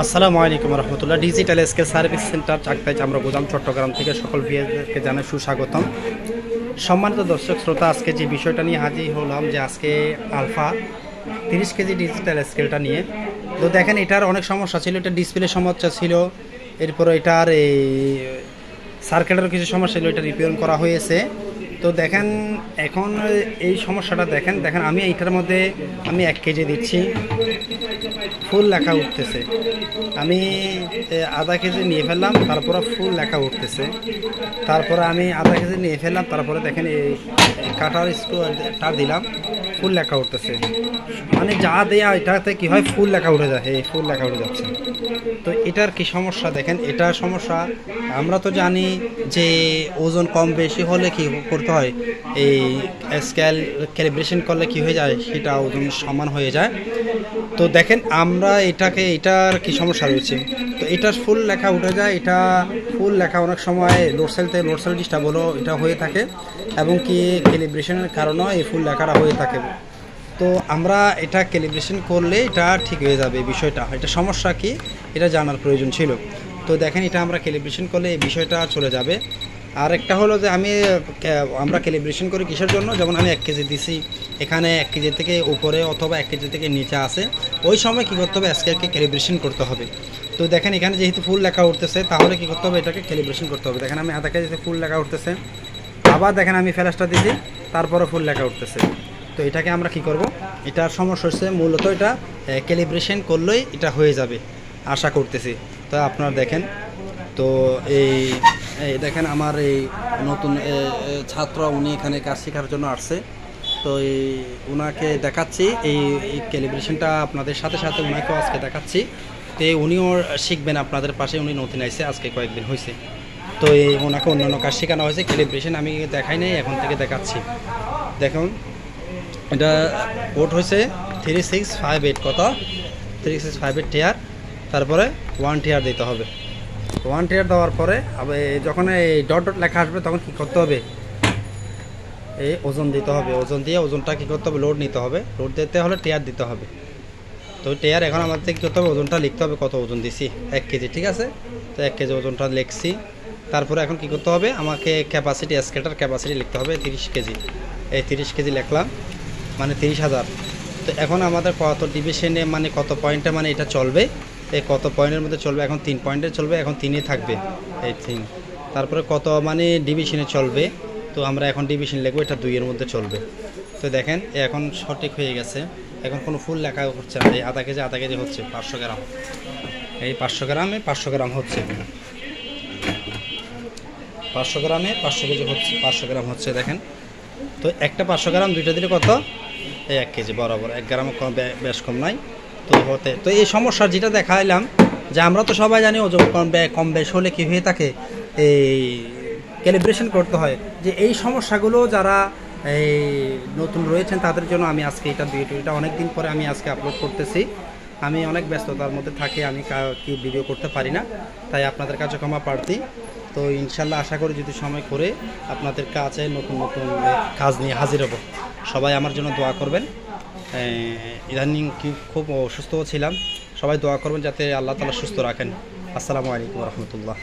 আসসালামু আলাইকুম রহমতুল্লাহ। Digital scale service centre Chaktai আমরা গোদাম চট্টগ্রাম থেকে সকল ভিউয়ারদেরকে জানাই সুস্বাগতম। সম্মানিত দর্শক শ্রোতা, আজকে যে বিষয়টা নিয়ে হাজির হলাম যে আজকে আলফা 30 কেজি ডিজিটাল স্কেলটা নিয়ে। তো দেখেন এটার অনেক সমস্যা ছিল, এটা ডিসপ্লে সমস্যা ছিল, এরপর এটার এই সার্কিটেরও কিছু সমস্যা ছিল, এটা রিপেয়ার করা হয়েছে। তো দেখেন এখন এই সমস্যাটা দেখেন আমি এইটার মধ্যে আমি 1 কেজি দিচ্ছি, ফুল লেখা উঠতেছে। আমি আধা কেজি নিয়ে ফেললাম, তারপরে ফুল লেখা উঠতেছে। তারপরে আমি আধা কেজি নিয়ে ফেললাম, তারপরে দেখেন এই কাটার স্ক্রুটা দিলাম, ফুল লেখা উঠতেছে। মানে যা দেয়া এটাতে কি হয়, ফুল লেখা উঠে যায়, এই ফুল লেখা উঠে যাচ্ছে। তো এটার কি সমস্যা দেখেন, এটার সমস্যা আমরা তো জানি যে ওজন কম বেশি হলে কি করতে হয়, এই স্কেল ক্যালিব্রেশন করলে কি হয়ে যায়, সেটা ওজন সমান হয়ে যায়। তো দেখেন আমরা এটার কি সমস্যা রয়েছে। তো এটার ফুল লেখা উঠে যায়, এটা ফুল লেখা অনেক সময় লোডসেল ডিস্টার্ব হলো এটা হয়ে থাকে, এবং কি ক্যালিব্রেশনের কারণেও এই ফুল লেখাটা হয়ে থাকে। তো আমরা এটা ক্যালিব্রেশন করলে এটা ঠিক হয়ে যাবে বিষয়টা। এটা সমস্যা কি এটা জানার প্রয়োজন ছিল। তো দেখেন এটা আমরা ক্যালিব্রেশন করলে এই বিষয়টা চলে যাবে। আর একটা হলো যে আমরা ক্যালিব্রেশন করি কিসের জন্য, যেমন আমি 1 কেজি দিছি, এখানে 1 কেজি থেকে উপরে অথবা 1 কেজি থেকে নিচে আছে, ওই সময় কী করতে হবে, স্কেলকে ক্যালিব্রেশন করতে হবে। তো দেখেন এখানে যেহেতু ফুল লেখা উঠতেছে, তাহলে কী করতে হবে, এটাকে ক্যালিব্রেশন করতে হবে। দেখেন আমি আধা কেজিতে ফুল লেখা উঠতেছে, আবার দেখেন আমি ফ্ল্যাশটা দিছি, তারপরে ফুল লেখা উঠতেছে। তো এটাকে আমরা কি করব, এটার সমস্যা হচ্ছে মূলত এটা ক্যালিব্রেশন করলেই এটা হয়ে যাবে আশা করতেছি। তো আপনারা দেখেন, তো এই দেখেন আমার এই নতুন ছাত্র, উনি এখানে কাজ শেখার জন্য আসছে। তো এই ওনাকে দেখাচ্ছি এই ক্যালিব্রেশনটা আপনাদের সাথে সাথে ওনাকেও আজকে দেখাচ্ছি। তো উনিও শিখবেন আপনাদের পাশে, উনি নতুন আইছে, আজকে কয়েকদিন হয়েছে। তো এই ওনাকে অন্যান্য কাজ শেখানো হয়েছে, ক্যালিব্রেশন আমি দেখাই নাই, এখন থেকে দেখাচ্ছি। দেখুন এটা কোড হয়েছে 3658, কত 3658 টিয়ার, তারপরে 1 টিয়ার দিতে হবে। 1 টিয়ার দেওয়ার পরে যখন এই ডট লেখা আসবে তখন কী করতে হবে, এই ওজন দিতে হবে। ওজন দিয়ে ওজনটা কী করতে হবে, লোড নিতে হবে। লোড দিতে হলে টিয়ার দিতে হবে। তো টিয়ার এখন আমাদের কী করতে হবে, ওজনটা লিখতে হবে, কত ওজন দিছি, 1 কেজি, ঠিক আছে। তো 1 কেজি ওজনটা লিখছি। তারপরে এখন কী করতে হবে, আমাকে ক্যাপাসিটি, স্কেলটার ক্যাপাসিটি লিখতে হবে 30 কেজি। এই 30 কেজি লিখলাম, মানে 30,000। তো এখন আমাদের কত ডিভিশনে, মানে কত পয়েন্টে মানে এটা চলবে, এই কত পয়েন্টের মধ্যে চলবে, এখন 3 পয়েন্টে চলবে, এখন 3-ই থাকবে, এই 3। তারপরে কত মানে ডিভিশনে চলবে, তো আমরা এখন ডিভিশন লিখবো, এটা 2-এর মধ্যে চলবে। তো দেখেন এখন সঠিক হয়ে গেছে, এখন কোনো ফুল লেখা হচ্ছে না। এই আধা কেজি হচ্ছে 500 গ্রাম, এই 500 গ্রামে 500 গ্রাম হচ্ছে, 500 গ্রামে 500 কেজি হচ্ছে, 500 গ্রাম হচ্ছে। দেখেন তো একটা 500 গ্রাম, দুইটা দিলে কত, এই 1 কেজি বরাবর, 1 গ্রাম কম বেশ কম নাই। তো এই সমস্যা যেটা দেখাইলাম, যে আমরা তো সবাই জানি ওজন কম বেশ হলে কী হয়ে থাকে, এই ক্যালিব্রেশন করতে হয়। যে এই সমস্যাগুলো যারা এই নতুন রয়েছেন তাদের জন্য আমি আজকে এটা ভিডিওটা অনেক দিন পরে আমি আজকে আপলোড করতেছি। আমি অনেক ব্যস্ততার মধ্যে থাকি, আমি কি ভিডিও করতে পারি না, তাই আপনাদের কাছে ক্ষমা প্রার্থী। তো ইনশাল্লাহ আশা করি যদি সময় করে আপনাদের কাছে নতুন নতুন কাজ নিয়ে হাজির হব। সবাই আমার জন্য দোয়া করবেন। ইদানিং খুব অসুস্থ ছিলাম, সবাই দোয়া করবেন যাতে আল্লাহ তাআলা সুস্থ রাখেন। আসসালামু আলাইকুম রহমতুল্লাহ।